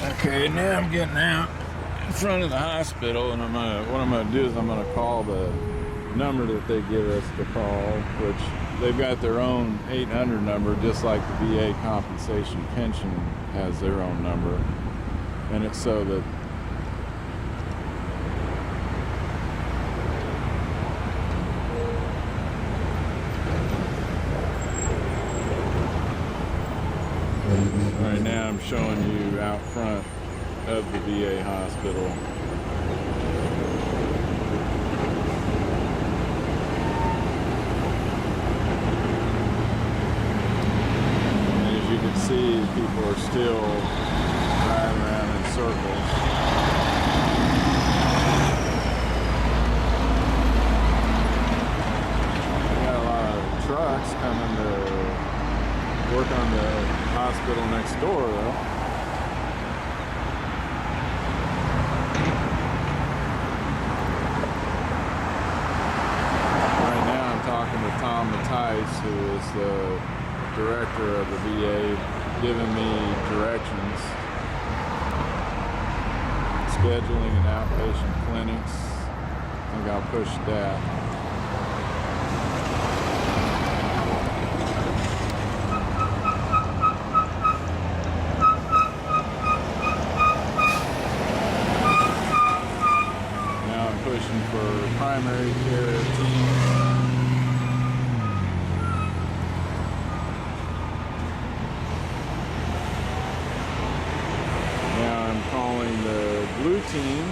Okay, now I'm getting out in front of the hospital, and what I'm gonna do is I'm gonna call the number that they give us to call, which they've got their own 800 number, just like the VA compensation pension has their own number, and it's so that right now I'm showing you out front of the VA hospital. And as you can see, people are still driving around in circles. We got a lot of trucks coming to work on the hospital next door, though. Right now I'm talking to Tom Mattice, who is the director of the VA, giving me directions, scheduling and outpatient clinics. I think I'll push that. Pushing for primary care teams. Now I'm calling the blue team.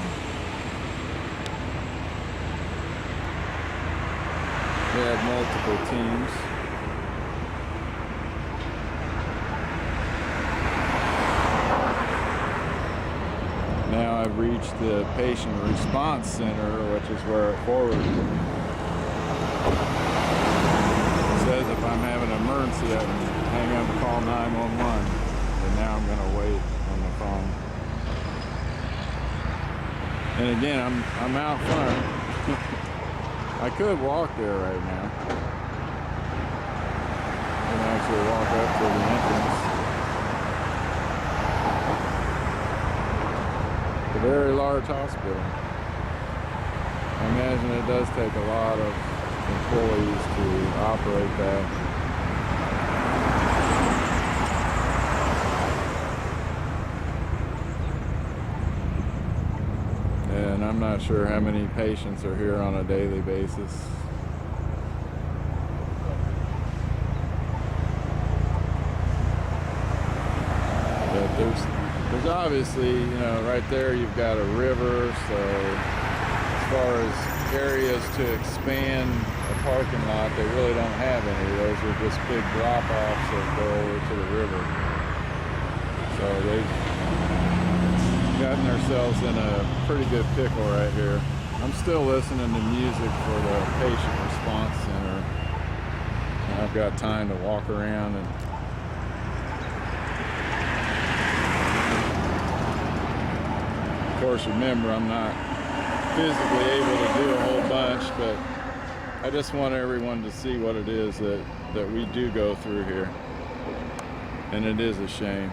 They have multiple teams. Now I've reached the patient response center, which is where it forwards. It says if I'm having an emergency, I can hang up and call 911. And now I'm going to wait on the phone. And again, I'm out front. I could walk there right now. I can actually walk up to the entrance. A very large hospital. I imagine it does take a lot of employees to operate that. And I'm not sure how many patients are here on a daily basis. But there's obviously, you know, right there you've got a river, so as far as areas to expand a parking lot, they really don't have any. Those are just big drop-offs that go over to the river. So they've gotten themselves in a pretty good pickle right here. I'm still listening to music for the patient response center. And I've got time to walk around and of course, remember, I'm not physically able to do a whole bunch, but I just want everyone to see what it is that we do go through here. And it is a shame.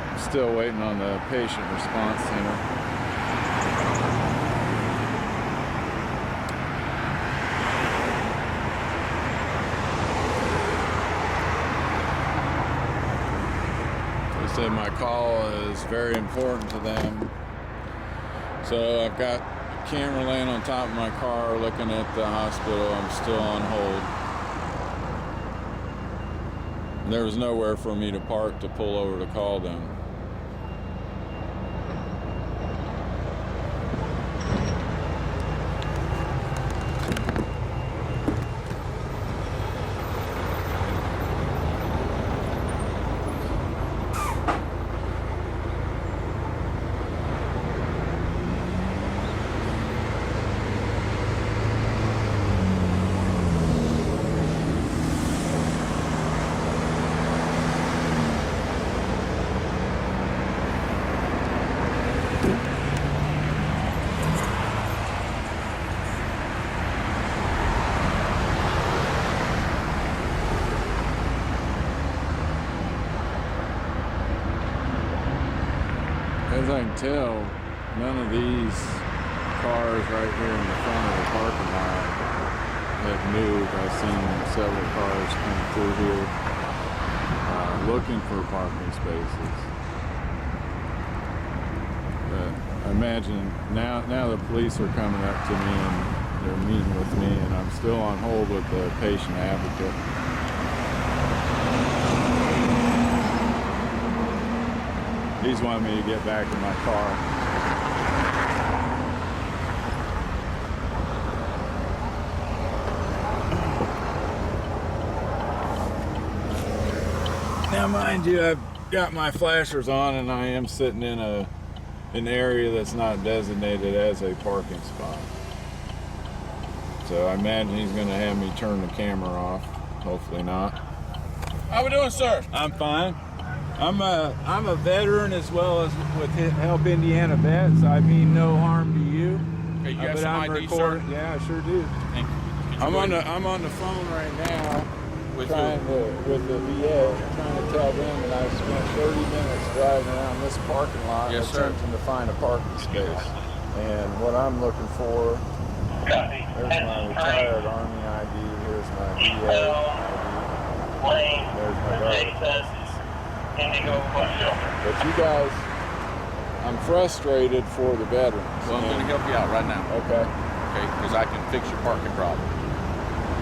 I'm still waiting on the patient response center. Said my call is very important to them, so I've got a camera laying on top of my car looking at the hospital. I'm still on hold. There was nowhere for me to park to pull over to call them. as I can tell, none of these cars right here in the front of the parking lot have moved. I've seen several cars come through here looking for parking spaces. But I imagine now the police are coming up to me and they're meeting with me, and I'm still on hold with the patient advocate. He's wanting me to get back in my car. Now, mind you, I've got my flashers on, and I am sitting in an area that's not designated as a parking spot. So I imagine he's going to have me turn the camera off. Hopefully not. How we doing, sir? I'm fine. I'm a veteran as well as with Help Indiana Vets. I mean no harm to you. Okay, you got some ID, sir? Yeah, I sure do. Thank you. I'm on the phone right now With with the VA, trying to tell them that I spent 30 minutes driving around this parking lot Yes, sir. attempting to find a parking space. And what I'm looking for, there's my retired Army ID, here's my VA ID, there's my driver's license. But you guys, I'm frustrated for the veterans. Well, I'm going to help you out right now. Okay. Okay, because I can fix your parking problem.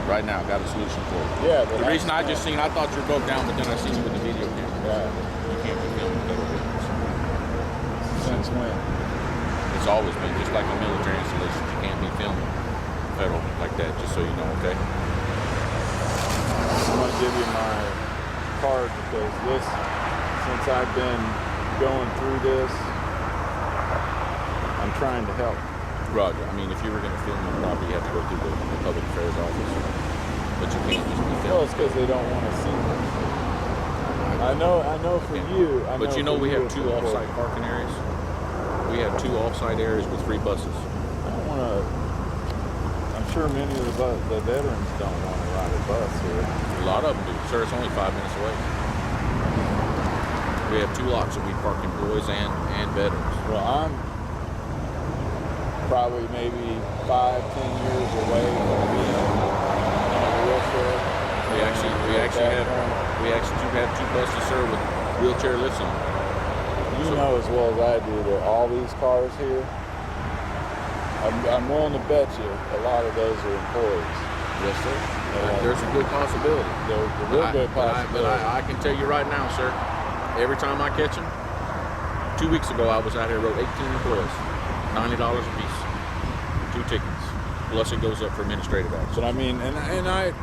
Right now, got a solution for it. Yeah. The reason I just seen, I thought you broke down, but then I seen you with the video camera. Yeah. You can't be filming federal business. Since when? It's always been just like a military installation. You can't be filming federal like that, just so you know, okay? I'm going to give you my card because since I've been going through this, I'm trying to help. Roger. I mean, if you were going to film your property, you have to go through the public affairs office. But you can't just be filming. Well, it's because they don't want to see me. I know for you. But you know we have 2 off-site parking areas. We have 2 off-site areas with 3 buses. I don't want to. I'm sure many of the veterans don't want to ride a bus here. A lot of them do. Sir, it's only 5 minutes away. We have 2 lots that we park employees and veterans. Well, I'm probably maybe 5-10 years away from being in a wheelchair. We actually do have 2 buses, sir, with wheelchair lifts on. You know as well as I do that all these cars here, I'm willing to bet you a lot of those are employees. Yes, sir. There's a good possibility. There's a real good possibility. But I can tell you right now, sir, every time I catch them, 2 weeks ago I was out here, wrote 18 employees, $90 a piece, 2 tickets. Plus it goes up for administrative action. But I mean, and I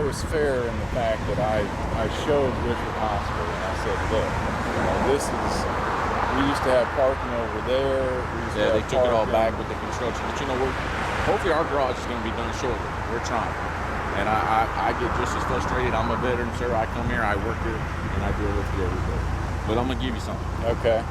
was fair in the fact that I showed Richard Hospital and I said, look, this is, we used to have parking over there. They took it all back with the construction. But you know, hopefully our garage is going to be done shortly. We're trying. And I get just as frustrated. I'm a veteran, sir. I come here, I work here, and I deal with you every day. But I'm going to give you something. Okay.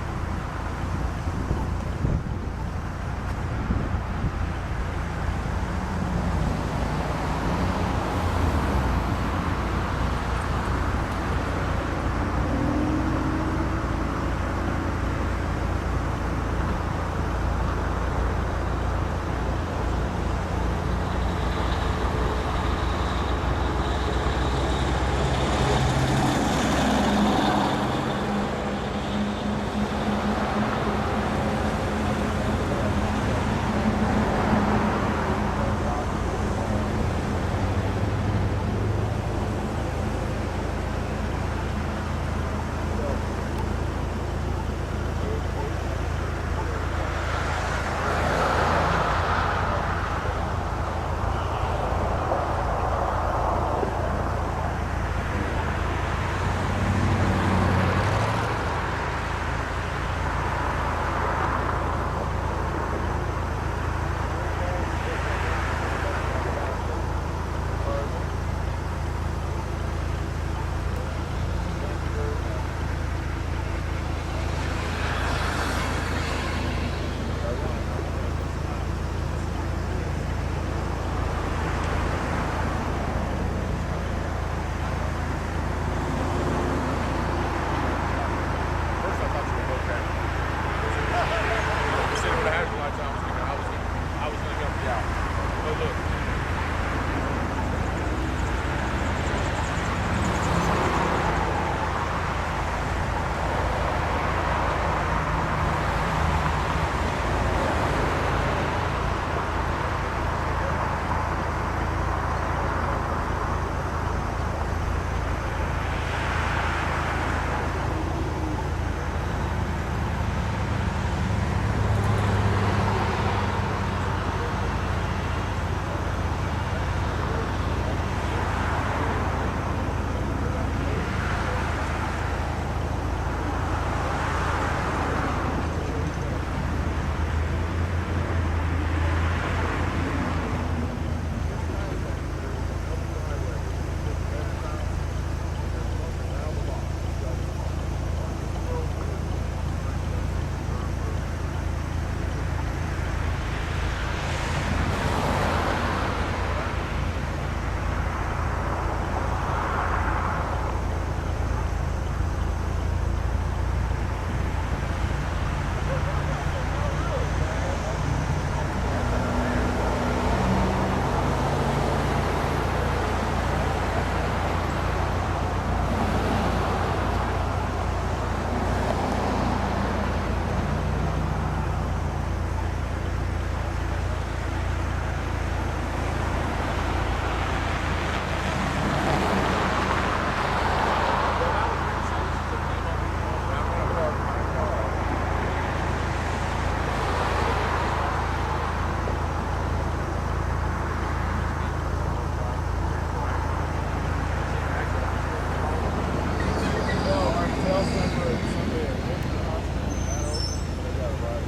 somebody had hit the hospital and that open, they got a right of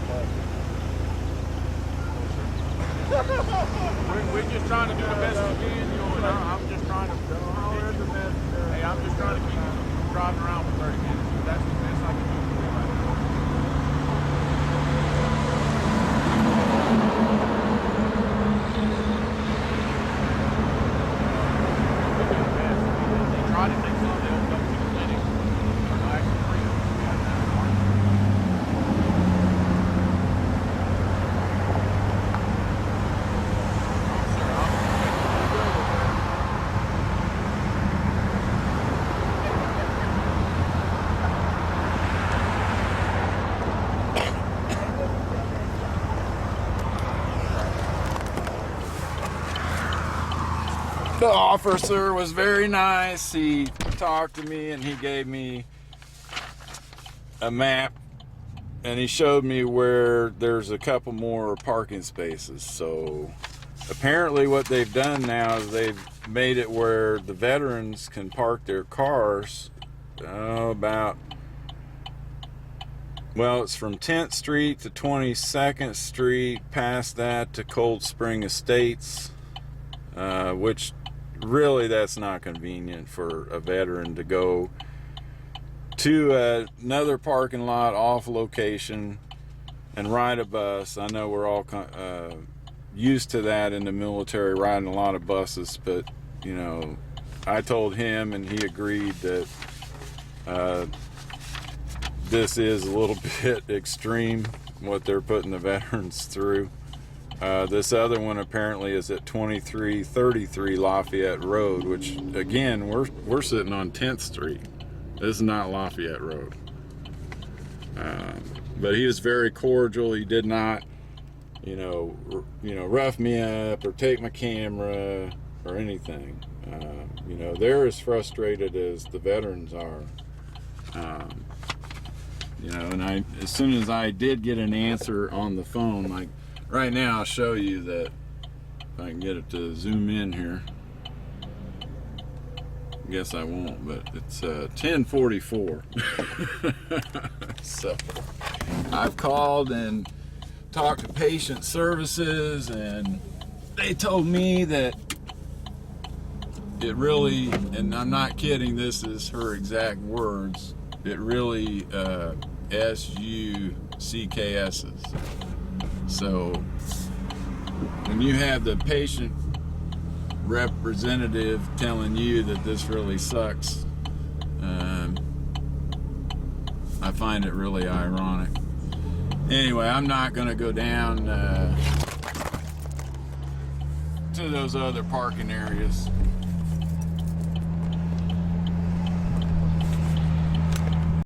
We're just trying to do the best we can, you know, and I'm just trying to. Hey, I'm just trying to keep you from driving around for 30 minutes. That's the best I can do for you right now. They try to take some, they'll come to the clinic. Or no, actually, free of them. We have that in March. The officer was very nice. He talked to me and he gave me a map and he showed me where there's a couple more parking spaces. So apparently what they've done now is they've made it where the veterans can park their cars it's from 10th Street to 22nd Street, past that to Cold Spring Estates, which really that's not convenient for a veteran to go to another parking lot off location and ride a bus. I know we're all used to that in the military, riding a lot of buses, but you know, I told him and he agreed that this is a little bit extreme what they're putting the veterans through. This other one apparently is at 2333 Lafayette Road, which again, we're sitting on 10th Street. This is not Lafayette Road. But he was very cordial. He did not, rough me up or take my camera or anything. They're as frustrated as the veterans are. And as soon as I did get an answer on the phone, like right now, I'll show you that if I can get it to zoom in here. Guess I won't, but it's 10:44. So I've called and talked to patient services, and they told me that it really, and I'm not kidding, this is her exact words, it really SUCKS's. So when you have the patient representative telling you that this really sucks, I find it really ironic. Anyway, I'm not going to go down to those other parking areas.